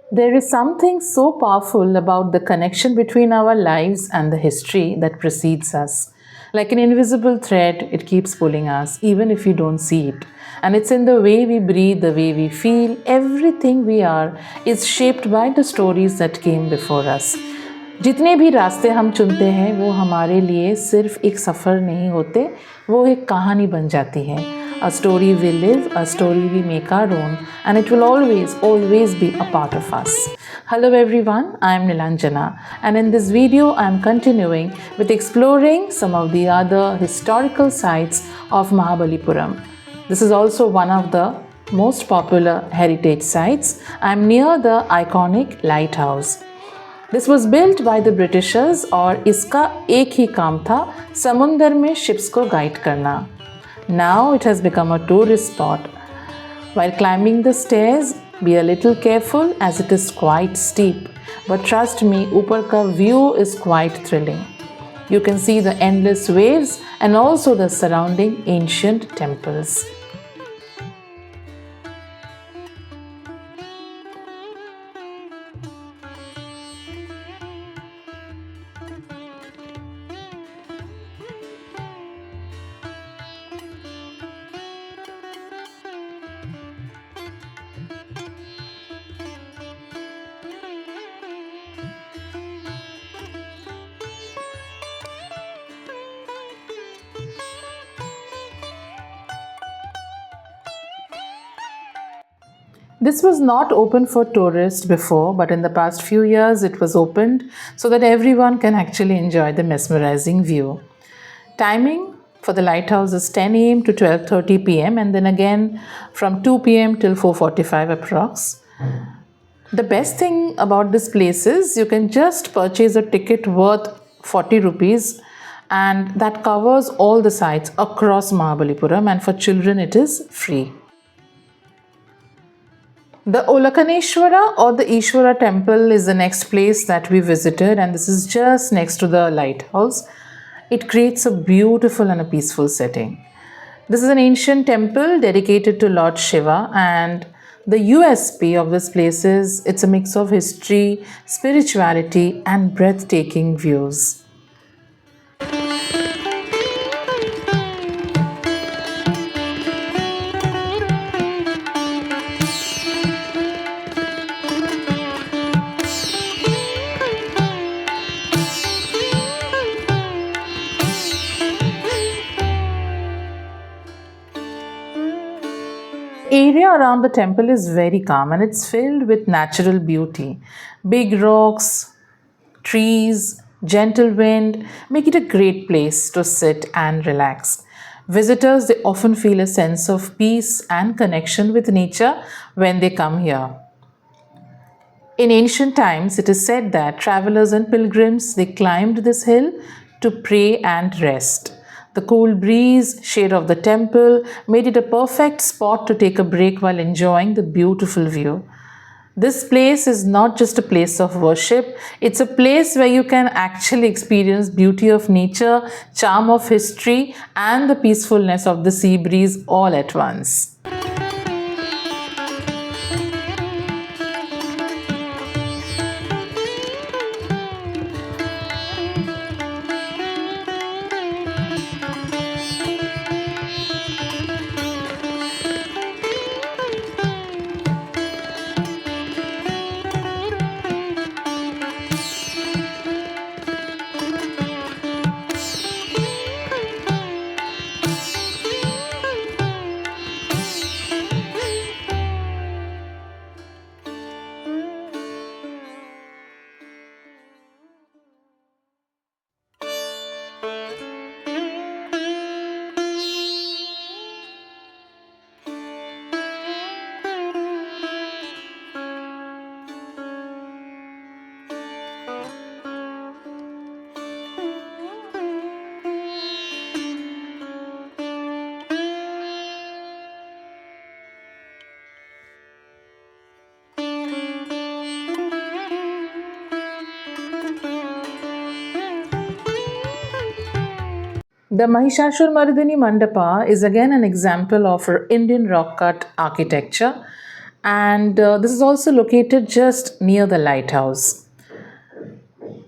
There is something so powerful about the connection between our lives and the history that precedes us. Like an invisible thread, it keeps pulling us, even if we don't see it. And it's in the way we breathe, the way we feel, everything we are is shaped by the stories that came before us. जितने भी रास्ते हम चुनते हैं वो हमारे लिए सिर्फ एक सफ़र नहीं होते, वो एक कहानी बन जाती है. A story we live, a story we make our own, and it will always be a part of us. Hello everyone, I am Nilanjana, and in this video I am continuing with exploring some of the other historical sites of Mahabalipuram. This is also one of the most popular heritage sites. I am near the iconic lighthouse. This was built by the Britishers और इसका एक ही काम था समुंदर में ships को guide करना. Now it has become a tourist spot. While climbing the stairs, be a little careful as it is quite steep. But trust me, ऊपर का view is quite thrilling. You can see the endless waves and also the surrounding ancient temples. This was not open for tourists before, but in the past few years it was opened so that everyone can actually enjoy the mesmerizing view. Timing for the lighthouse is 10 a.m. to 12:30 p.m. and then again from 2 p.m. till 4:45 approx. The best thing about this place is you can just purchase a ticket worth 40 rupees and that covers all the sites across Mahabalipuram, and for children it is free. The Olakaneshwara or the Ishwara temple is the next place that we visited, and this is just next to the lighthouse. It creates a beautiful and a peaceful setting. This is an ancient temple dedicated to Lord Shiva, and the USP of this place is it's a mix of history, spirituality, and breathtaking views. Area around the temple is very calm and it's filled with natural beauty. Big rocks, trees, gentle wind make it a great place to sit and relax. Visitors, they often feel a sense of peace and connection with nature when they come here. In ancient times, it is said that travelers and pilgrims, they climbed this hill to pray and rest. The cool breeze, shade of the temple made it a perfect spot to take a break while enjoying the beautiful view. This place is not just a place of worship, it's a place where you can actually experience beauty of nature, charm of history, and the peacefulness of the sea breeze all at once. The Mahishashurmardini Mandapa is again an example of Indian rock cut architecture, and this is also located just near the lighthouse.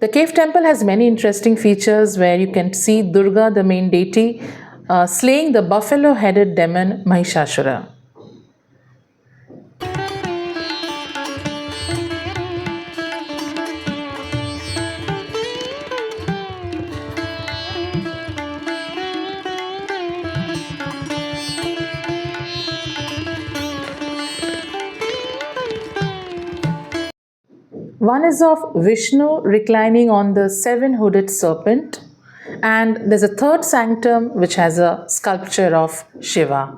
The cave temple has many interesting features where you can see Durga, the main deity, slaying the buffalo-headed demon Mahishasura. One is of Vishnu reclining on the seven-hooded serpent, and there's a third sanctum which has a sculpture of Shiva.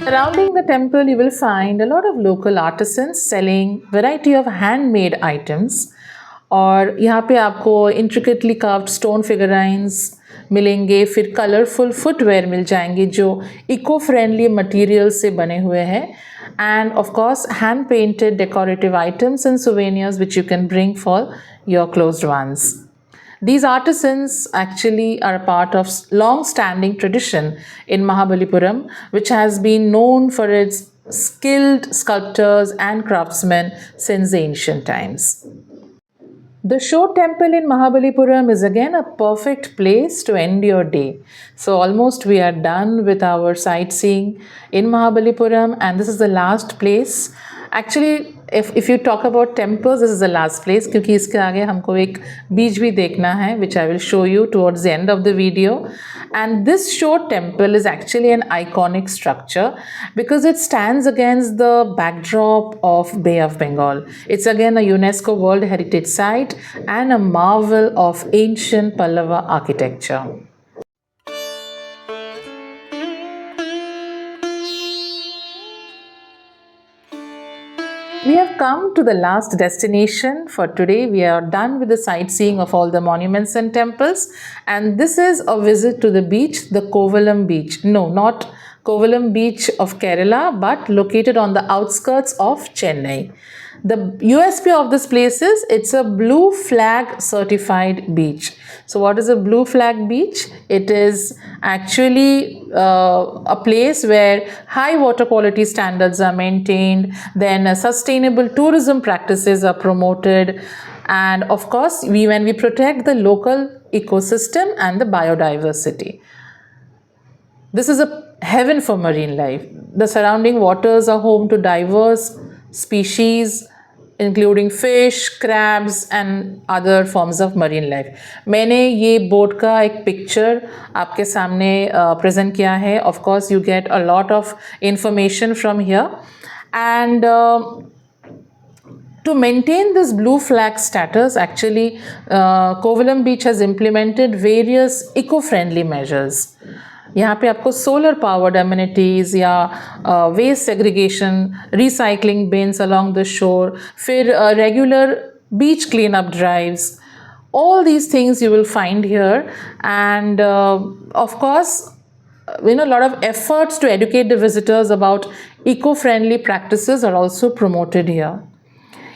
Surrounding the temple, you will find a lot of local artisans selling variety of handmade items. और यहाँ पे आपको intricately carved stone figurines मिलेंगे, फिर colorful footwear मिल जाएंगे जो eco-friendly material से बने हुए हैं, and of course hand painted decorative items and souvenirs which you can bring for your closed ones. These artisans actually are a part of long-standing tradition in Mahabalipuram, which has been known for its skilled sculptors and craftsmen since the ancient times. The Shore Temple in Mahabalipuram is again a perfect place to end your day. So almost we are done with our sightseeing in Mahabalipuram, and this is the last place. Actually, if you talk about temples, this is the last place क्योंकि इसके आगे हमको एक बीच भी देखना है, which I will show you towards the end of the video. And this Shore Temple is actually an iconic structure because it stands against the backdrop of Bay of Bengal. It's again a UNESCO World Heritage Site and a marvel of ancient Pallava architecture. We have come to the last destination for today. We are done with the sightseeing of all the monuments and temples, and this is a visit to the beach, the Kovalam beach. No, not Kovalam beach of Kerala, but located on the outskirts of Chennai. The USP of this place is it's a blue flag certified beach. So what is a blue flag beach? It is actually a place where high water quality standards are maintained, then sustainable tourism practices are promoted, and of course when we protect the local ecosystem and the biodiversity. This is a heaven for marine life. The surrounding waters are home to diverse species including fish, crabs and other forms of marine life. मैंने ये boat का एक picture आपके सामने present किया है. Of course you get a lot of information from here, and to maintain this blue flag status, actually Kovalam Beach has implemented various eco-friendly measures. यहाँ पे आपको solar powered amenities या waste segregation, recycling bins along the shore, फिर regular beach cleanup drives. All these things you will find here, and of course a lot of efforts to educate the visitors about eco-friendly practices are also promoted here.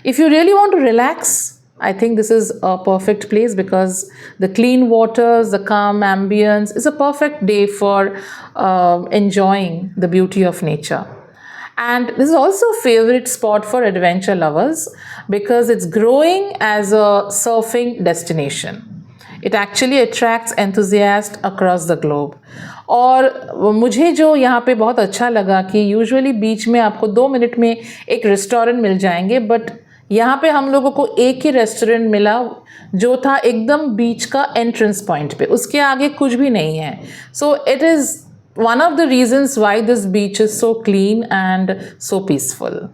If you really want to relax, I think this is a perfect place because the clean waters, the calm ambience is a perfect day for enjoying the beauty of nature. And this is also a favorite spot for adventure lovers because it's growing as a surfing destination. It actually attracts enthusiasts across the globe. और मुझे जो यहाँ पे बहुत अच्छा लगा कि usually बीच में आपको 2 मिनट में एक रेस्टोरेंट मिल जाएंगे, बट यहाँ पे हम लोगों को एक ही रेस्टोरेंट मिला जो था एकदम बीच का एंट्रेंस पॉइंट पे, उसके आगे कुछ भी नहीं है. So it is one of the reasons why this beach is so clean and so peaceful.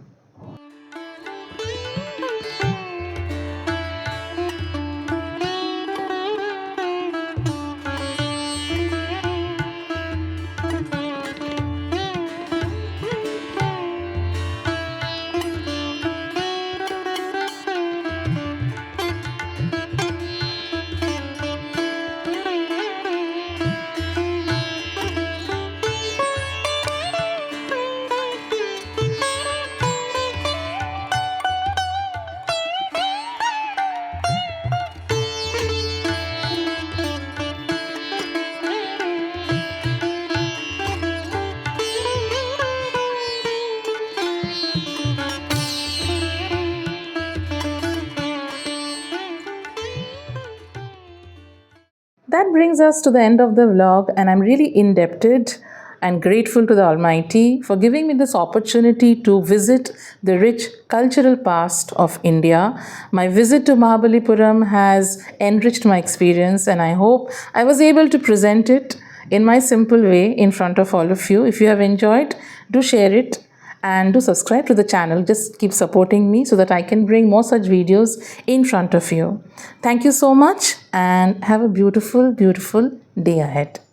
that brings us to the end of the vlog, and I'm really indebted and grateful to the Almighty for giving me this opportunity to visit the rich cultural past of India. My visit to Mahabalipuram has enriched my experience, and I hope I was able to present it in my simple way in front of all of you. If you have enjoyed, do share it and do subscribe to the channel. Just keep supporting me so that I can bring more such videos in front of you. Thank you so much, and have a beautiful, beautiful day ahead.